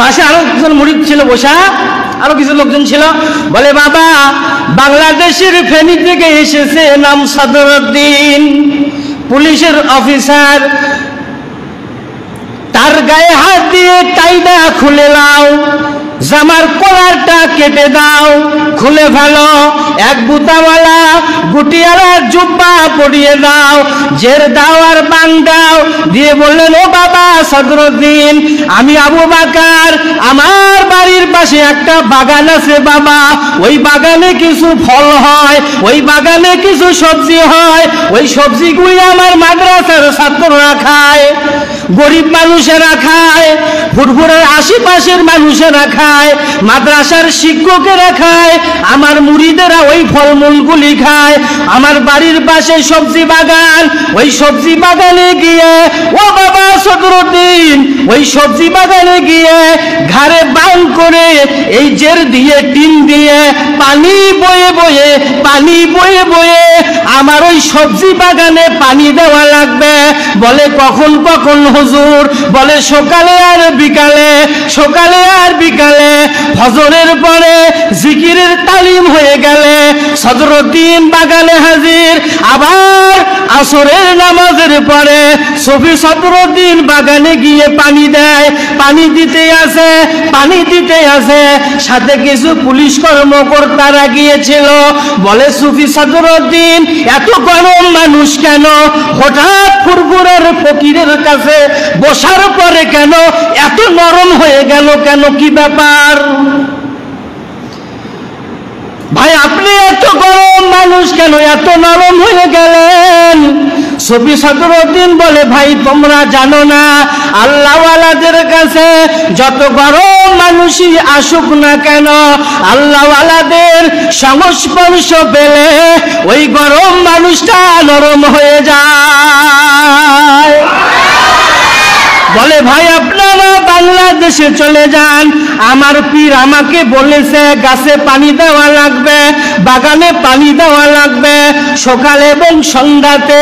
পাশে আরো কিছু মুরিদ ছিল বসা, আরো কিছু লোকজন ছিল। বলে বাবা, বাংলাদেশের ফেনী থেকে এসেছে, নাম সদরুদ্দিন, পুলিশের অফিসার, তার গায়ে হাত দিয়ে টাইটা খুলে দাও, জামার কলারটা কেটে দাও, খুলে ফেলো, এক বুতাওয়ালা গুটিয়ালা জুব্বা পরিয়ে দাও, জের দাও আর বাং দাও। দিয়ে বললেন, ও বাবা সদরুদ্দিন, আমি আবু বকর, আমার বাড়ির পাশে একটা বাগান আছে বাবা, ওই বাগানে কিছু ফল হয়, ওই বাগানে কিছু সবজি হয়, ওই সবজিগুলি আমার মাদ্রাসার ছাত্ররা খায়, গরিব মানুষেরা খায়, ফুরফুরের আশেপাশের মানুষেরা খায়, মাদ্রাসার শিক্ষকেরা খায়, আমার মুরিদেরা ওই ফলমূলগুলি খায়। আমার বাড়ির পাশে সবজি বাগান, ওই সবজি বাগানে গিয়ে, ও বাবা সদরুদ্দিন, ওই সবজি বাগানে গিয়ে ঘাড়ে বাং করে এই জের দিয়ে টিন দিয়ে পানি বয়ে বয়ে, পানি বয়ে বয়ে আমার ওই সবজি বাগানে পানি দেওয়া লাগবে। বলে কখন কখন হুজুর? বলে সকালে আর বিকালে, সকালে আর বিকালে। ফজরের পরে জিকিরের তালিম হয়ে গেলে সদরুদ্দিন বাগানে হাজির। আবার আসরের নামাজের পরে সফি সদরুদ্দিন বাগানে গিয়ে পানি দেয়, পানি দিতে আসে, পানি দিতে আসে। সাথে কিছু পুলিশ কর্মকর্তারা গিয়েছিল। বলে সুফি সদরুদ্দিন, এত গরম মানুষ কেন? হঠাৎ ফুরফুরের ফকিরের কাছে বসার পরে কেন এত নরম হয়ে গেল কেন? কি ব্যাপার ভাই, আপনি এত গরম মানুষ কেন এত নরম হয়ে গেলেন? সুফি সদরুদ্দিন বলে, ভাই তোমরা জানো না, আল্লাহওয়ালাদের কাছে যত গরম মানুষই আসুক না কেন, আল্লাহওয়ালাদের সংস্পর্শ পেলে ওই গরম মানুষটা নরম হয়ে যায়। বলে ভাই আপনারা বাংলাদেশে চলে যান, আমার পীর আমাকে বলেছে গাছে পানি দেওয়া লাগবে, বাগানে পানি দেওয়া লাগবে সকালে এবং সন্ধ্যাতে।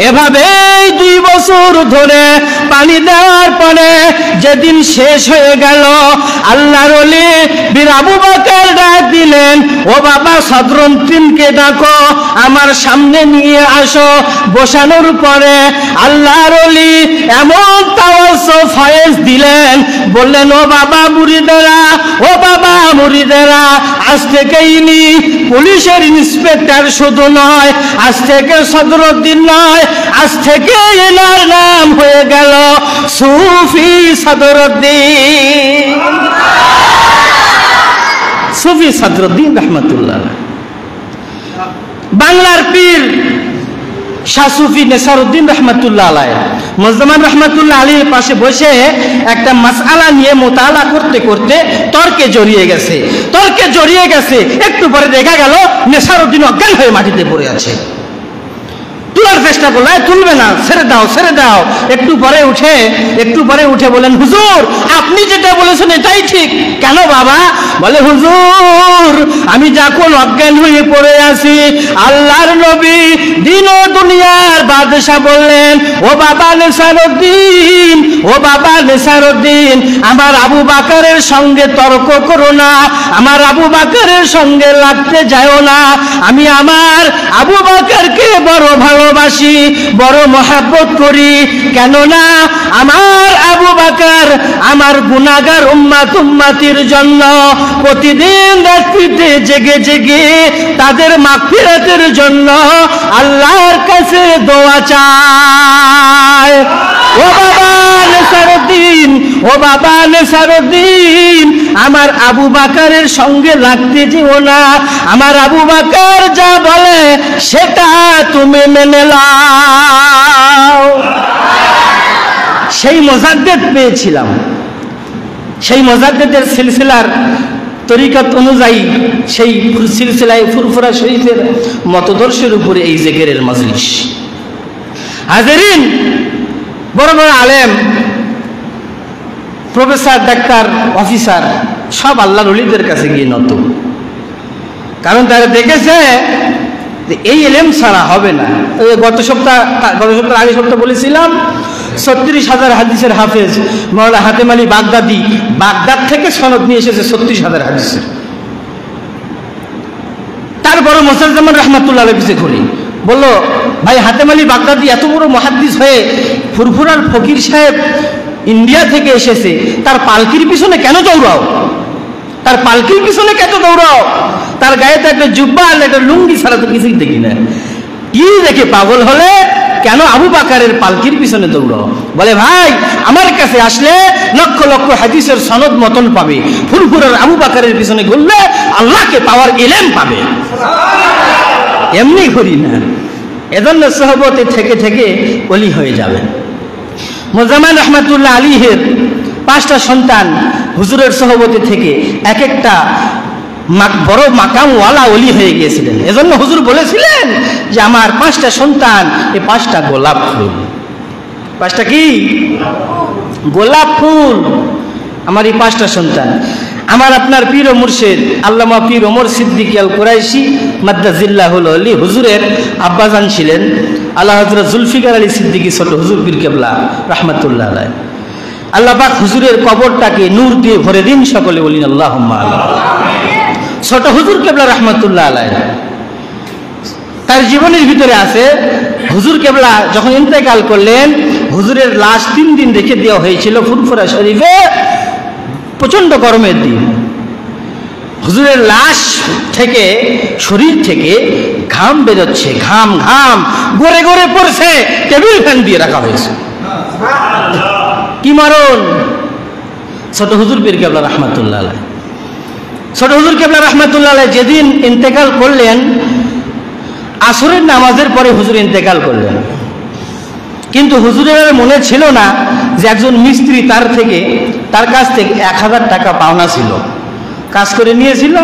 এভাবেই 2 বছর ধরে পানি দেওয়ার পরে যেদিন শেষ হয়ে গেল, আল্লাহর ওলি বীর আবু বকর ডাক দিলেন, ও বাবা সদরুদ্দিনকে ডাকো, আমার সামনে নিয়ে আসো। বসানোর পরে আল্লাহর ওলি এমন তাওয়াজ্জুহ ফয়েজ দিলেন, বললেন, ও বাবা মুরিদেরা, ও বাবা মুরিদেরা, আজ থেকে ইনি পুলিশের ইন্সপেক্টর শুধু নয়, আজ থেকে সদরুদ্দিন নয়, আজ থেকে এনার নাম হয়ে গেল সুফি সদরুদ্দিন। সুফি সদরুদ্দিন রহমতুল্লাহ। বাংলার পীর শাহ সুফি নেসারউদ্দিন রহমতুল্লাহ আলাইহি মুজদামান রহমতুল্লাহ আলীর পাশে বসে একটা মাসআলা নিয়ে মোতালা করতে করতে তর্কে জড়িয়ে গেছে, তর্কে জড়িয়ে গেছে। একটু পরে দেখা গেল নেসারউদ্দিন অজ্ঞান হয়ে মাটিতে পড়ে আছে। তোলার চেষ্টা করলো, তুলবে না, ছেড়ে দাও ছেড়ে দাও। একটু পরে উঠে বলেন, হুজুর আপনি যেটা বলেছেন এটাই ঠিক। কেন বাবা? বলে, হুজুর আমি যখন অজ্ঞান হয়ে পড়ে আছি, আল্লাহর নবী দিন ও দুনিয়ার বাদশা বললেন, ও বাবা নেসারউদ্দিন, ও বাবা নেসারউদ্দিন, আমার আবু বকরের সঙ্গে তর্ক করো না, আমার আবু বকরের সঙ্গে লাগতে যাও না। আমি আমার আবু বকরকে বড় ভালোবাসি, বড় মহব্বত করি। কেননা আমার আবু বকর আমার গুনাহগার উম্মতির জন্য প্রতিদিন রাত্রিতে জেগে জেগে তাদের মাগফিরাতের জন্য আল্লাহর কাছে দোয়া চায়। ও বাবা নেসারউদ্দিন, ও বাবা নেসারউদ্দিন, আমার আবু বকরের সঙ্গে লাগতে যেও না, আমার আবু বকর যা বলে সেটা তুমি মেনে নাও। সেই মুজাদ্দিদ পেয়েছিলাম, সেই মুজাদ্দিদের সিলসিলার তরিকত অনুযায়ী সেই সিলসিলায় ফুরফুরা শরীফের মতদর্শের উপরে এই জিকিরের মজলিস। হাজিরিন, বড় বড় আলেম, প্রফেসর, ডাক্তার, অফিসার সব আল্লাহর ওলিদের কাছে গিয়ে নত, কারণ তারা দেখেছে যে এই ইলম ছাড়া হবে না। গত সপ্তাহ আগের সপ্তাহ বলেছিলাম 36,000 হাদিসের হাফেজ মাওলানা হাতেম আলী বাগদাদি, বাগদাদ থেকে সনদ নিয়ে এসেছে 36,000 হাদিসের। তারপরে মোসাজ্জমান রহমাতুল্লাহ আলাইহি পিছে ঘুরি, বলল ভাই হাতেম আলী বাগদাদি এত বড় মুহাদ্দিস হয়ে ফুরফুরার ফকির সাহেব ইন্ডিয়া থেকে এসেছে, তার পালকির পিছনে কেন দৌড়াও? তার পালকির পিছনে কেন দৌড়াও? তার গায়ে তো একটা জুব্বা আর একটা লুঙ্গি ছাড়া তো কিছুই দেখি না। কি দেখে পাগল হলে কেন আবু বাকারের পালকির পিছনে দৌড়াও? বলে ভাই আমার কাছে আসলে লক্ষ লক্ষ হাদিসের সনদ মতন পাবে, ফুরফুরার আবু বাকারের পিছনে ঘুরলে আল্লাহকে পাওয়ার ইলম পাবে। এমনি ঘুরি না, এজন্য সোহবতে থেকে থেকে ওলি হয়ে যাবে। মোজাম্মেল রহমাতুল্লাহ আলাইহির 5টা সন্তান হুজুরের সোহবতে থেকে এক একটা বড় মাকামওয়ালা ওলি হয়ে গিয়েছিলেন। এজন্য হুজুর বলেছিলেন যে আমার 5টা সন্তান, এই 5টা গোলাপ ফুল। 5টা কি? গোলাপ ফুল। আমার এই 5টা সন্তান। আমার আপনার পীর ও মুর্শিদ আল্লামা পীর ওমর সিদ্দিক আল কুরাইশি মাদ্দাজিল্লাহুল আলী হুজুরের আব্বাজান ছিলেন আল্লাহ হযরত জুলফিকার আলী সিদ্দিকী ছোট হুজুর পীর কেবলা রাহমাতুল্লাহ আলাইহি। আল্লাহ পাক হুজুরের কবরটাকে নূর দিয়ে ভরে দিন, সকলে বলিন আল্লাহুম্মা আমিন। ছোট হুজুর কেবলা রাহমাতুল্লাহ আলাইহি তার জীবনের ভিতরে আছে, হুজুর কেবলা যখন ইন্তেকাল করলেন হুজুরের লাশ 3 দিন রেখে দেওয়া হয়েছিল ফুরফুরা শরীফে। প্রচন্ড গরমের দিন, হুজুরের লাশ থেকে শরীর থেকে ঘাম বেরোচ্ছে, ঘাম ঘাম গড়ে গড়ে পড়ছে, টেবিল ফ্যান দিয়ে রাখা হয়েছে। কি মারণ? ছোট হুজুর পীর কেবলা রাহমাতুল্লাহ আলাইহি। ছোট হুজুর কেবলা রাহমাতুল্লাহ আলাইহি যেদিন ইন্তেকাল করলেন, আসরের নামাজের পরে হুজুর ইন্তেকাল করলেন। কিন্তু হুজুরের মনে ছিল না যে একজন মিস্ত্রি তার কাছ থেকে 1000 টাকা পাওনা ছিল, কাজ করে নিয়েছিল,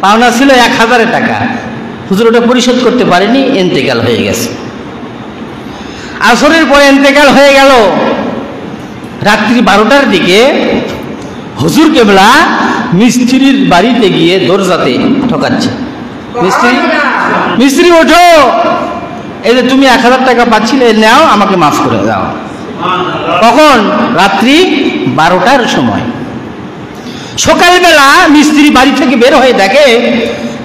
পাওনা ছিল 1000 টাকা। হুজুর ওটা পরিশোধ করতে পারেনি, ইন্তেকাল হয়ে গেছে। আসরের পরে ইন্তেকাল হয়ে গেল। রাত্রি 12টার দিকে হুজুর কেবলা মিস্ত্রির বাড়িতে গিয়ে দরজাতে ঠকাচ্ছে, মিস্ত্রি ওঠো, এই যে তুমি 1000 টাকা পাচ্ছিলে, নাও, আমাকে মাফ করে দাও। কখন? রাত্রি 12টার সময়। সকালবেলা মিস্ত্রি বাড়ি থেকে বের হয়ে দেখে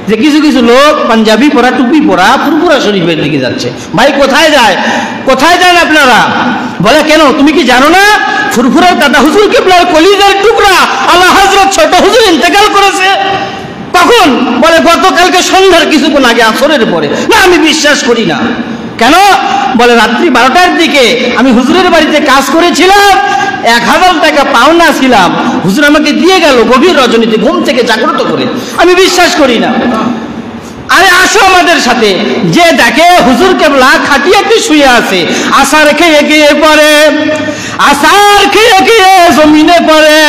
যে কিছু কিছু লোক পাঞ্জাবি পরা, টুপি পরা ফুরফুরা শরীফের দিকে যাচ্ছে। ভাই কোথায় যায়? কোথায় যান আপনারা? বলে কেন, তুমি কি জানো না ফুরফুরার দাদা হুজুর কেবলার কলিজার টুকরা আল্লাহ হযরত ছোট হুজুর ইন্তেকাল করেছে। কখন? বলে গতকালকে সন্ধ্যার কিছুক্ষণ আগে, আসরের পরে। না, আমি বিশ্বাস করি না। কেন? বলে রাত্রি 12টার দিকে আমি হুজুরের বাড়িতে কাজ করেছিলাম, 1000 টাকা পাওনা ছিলাম, হুজুর আমাকে দিয়ে গেল গভীর রজনীতে ঘুম থেকে জাগ্রত করে। আমি বিশ্বাস করি না। আরে আসো আমাদের সাথে। যে দেখে হুজুর কেবলা খাটিয়াতে শুয়ে আছে, আসার খেয়ে গিয়ে পড়ে, আসার খেয়ে গিয়ে জমিনে পড়ে,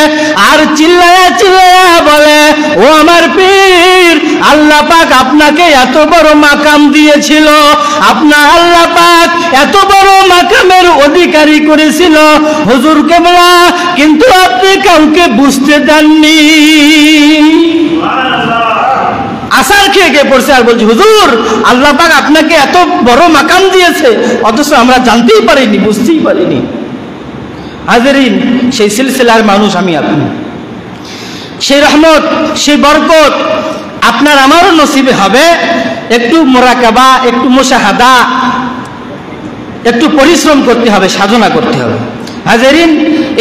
আর চিল্লায়া চিল্লায়া বলে, ও আমার পীর, আল্লাহ পাক আপনাকে এত বড় মাকাম দিয়েছিল, আপনার আল্লাহ পাক এত বড় মাকামের অধিকারী করেছিল হুজুর কেবলা, কিন্তু আপনি কাউকে বুঝতে দেননি। আসার খেয়ে গিয়ে পড়ছে আর বলছে, হুজুর আল্লাহ পাক আপনাকে এত বড় মাকাম দিয়েছে, অথচ আমরা জানতেই পারিনি, বুঝতেই পারিনি। হাজেরিন, সেই সিলসিলার মানুষ আমি আপনি। সেই রহমত, সেই বরকত আপনার আমারও নসিবে হবে। একটু মোরাকাবা, একটু মুশাহাদা, একটু পরিশ্রম করতে হবে, সাধনা করতে হবে। হাজেরিন,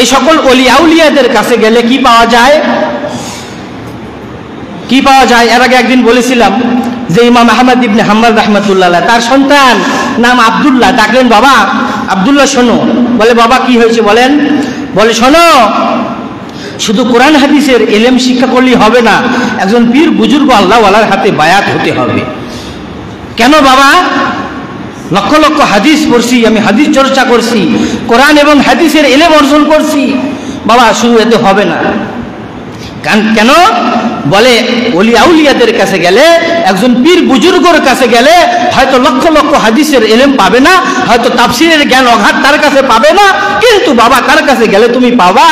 এই সকল ওলি আউলিয়াদের কাছে গেলে কি পাওয়া যায়? কি পাওয়া যায়? এর আগে একদিন বলেছিলাম যে ইমাম আহমদ ইবনে হাম্বল রাহমাতুল্লাহ আলাইহি, তার সন্তান নাম আব্দুল্লাহ। ডাকলেন, বাবা আব্দুল্লাহ শোনো। বলে বাবা কি হয়েছে বলেন? বলে শোনো, শুধু কোরআন হাদিসের ইলম শিক্ষা করলেই হবে না, একজন পীর বুজুর্গ আল্লাহওয়ালার হাতে বায়াত হতে হবে। কেন বাবা? লক্ষ লক্ষ হাদিস পড়ছি আমি, হাদিস চর্চা করছি, কোরআন এবং হাদিসের ইলম অর্জন করছি। বাবা শুধু এতে হবে না। কেন? বলে ওলি আউলিয়াদের কাছে গেলে, একজন পীর বুজুর্গর কাছে গেলে হয়তো লক্ষ লক্ষ হাদিসের ইলম পাবে না, হয়তো তাফসীরের জ্ঞান অগাধ তার কাছে পাবে না, কিন্তু বাবা কার কাছে গেলে তুমি পাবা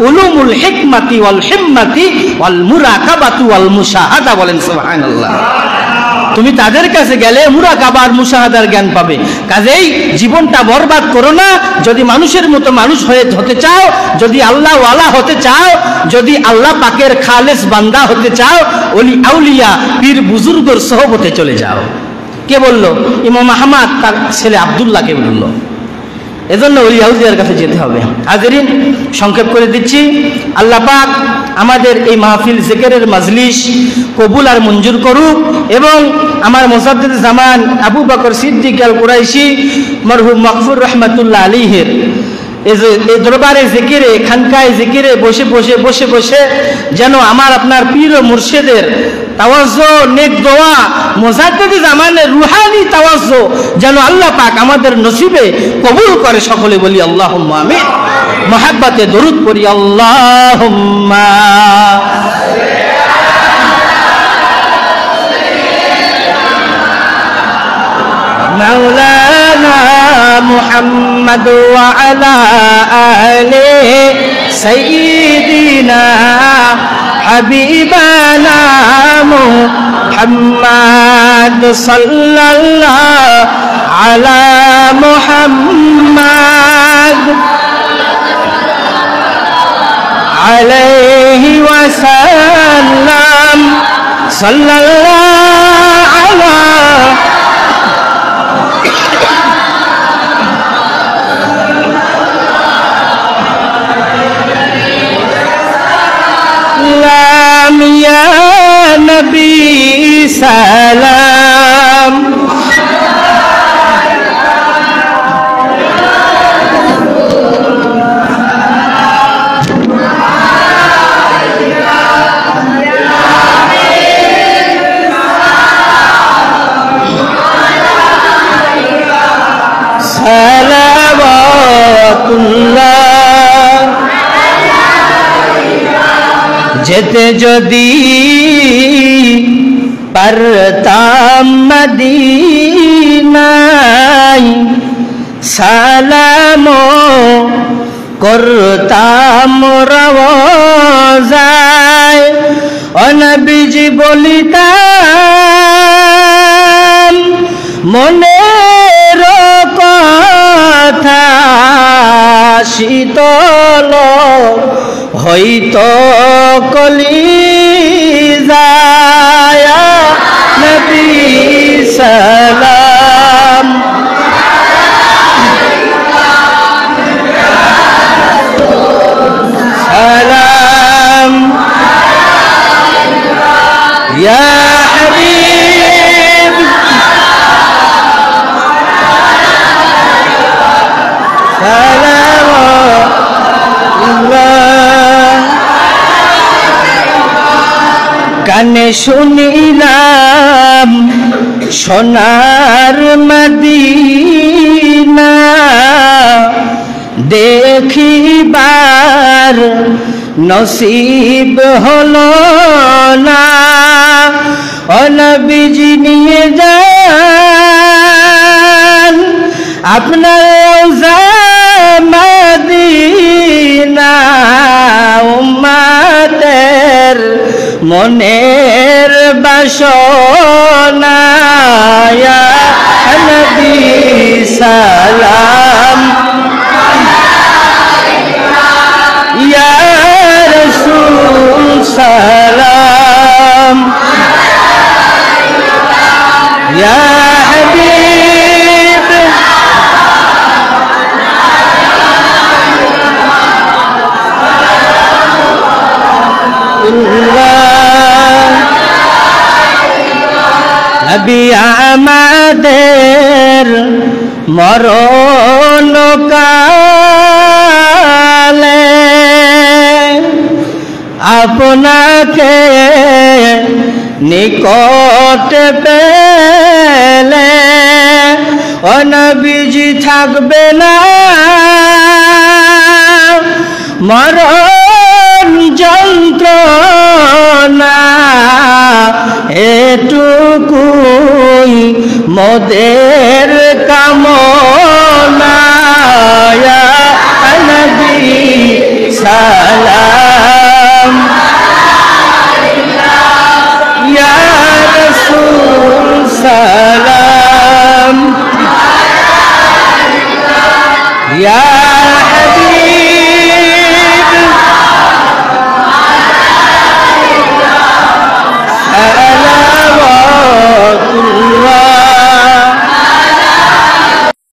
উলুমুল হিকমাতি ওয়াল হিম্মাতি ওয়াল মুরাকাবাতু ওয়াল মুশাহাদা। বলেন সুবহানাল্লাহ। তুমি তাদের কাছে গেলে মুরাকাবার মুশাহাদার জ্ঞান পাবে। কাজেই জীবনটা বরবাদ করো না। যদি মানুষের মতো মানুষ হতে চাও, যদি আল্লাহ ওয়ালা হতে চাও, যদি আল্লাহ পাকের খালেস বান্দা হতে চাও, ওলি আউলিয়া পীর বুজুর্গর সোহবতে চলে যাও। কে বলল? ইমাম আহমদ তার ছেলে আব্দুল্লাহকে বলল। এজন্য ওলি আউলিয়ার কাছে যেতে হবে। হাজেরিন, সংক্ষেপ করে দিচ্ছি, আল্লাহ পাক আমাদের এই মাহফিল জিকিরের মাজলিস কবুল আর মঞ্জুর করুক এবং আমার মুজাদ্দিদ জামান আবু বকর সিদ্দিক আল কুরাইশি মরহুম মাগফুর রহমাতুল্লাহ আলাইহির এই দরবারে জিকিরে, খানকায় জিকিরে বসে বসে বসে বসে যেন আমার আপনার পীর ও মুর্শিদের তাওয়াজ্জু, নেক দোয়া, মুজাদ্দিদ জামানের রুহানি তাওয়াজ্জু যেন আল্লাহ পাক আমাদের নসিবে কবুল করে। সকলে বলি আল্লাহুম্মা আমিন। মহাব্বতে দরুদ পড়ি, আল্লাহুম্মা মাওলানা মুহাম্মদ ওয়া আলা আলি সাইয়্যিদিনা হাবিবানা মুহাম্মদ সাল্লাল্লাহু আলা মুহাম্মদ আলাইহি ওয়াসাল্লাম সাল্লাল্লাহু আলা ইয়া নবী সালাম সালাওয়াতুল্লাহ। যেতে যদি পারতাম মদিনায়, সালাম করতাম রওজায়, ও নবীজি বলিতাম মনের কথা, শীতল হইতো কলিজায়। নবী সালাম সালাম ইয়া হাবিব সালাম। কানে শুনিলাম সোনার মদিনা, দেখিবার নসিব হলো না, ও নবীজি নিয়ে যান আপনার রওজা মদিনা, উম্মতের মনের বাসনা। ইয়া নবী সালাম ইয়া রাসূল সালাম ইয়া হাবিব নবী আমাদের মরণ কালে আপনাকে নিকট পেলে, ও নবীজি থাকবে না মরণ যন্ত্রণা, এটুকুই মোদের কামনা। ইয়া নবী সালাম ইয়া রাসূল ইয়া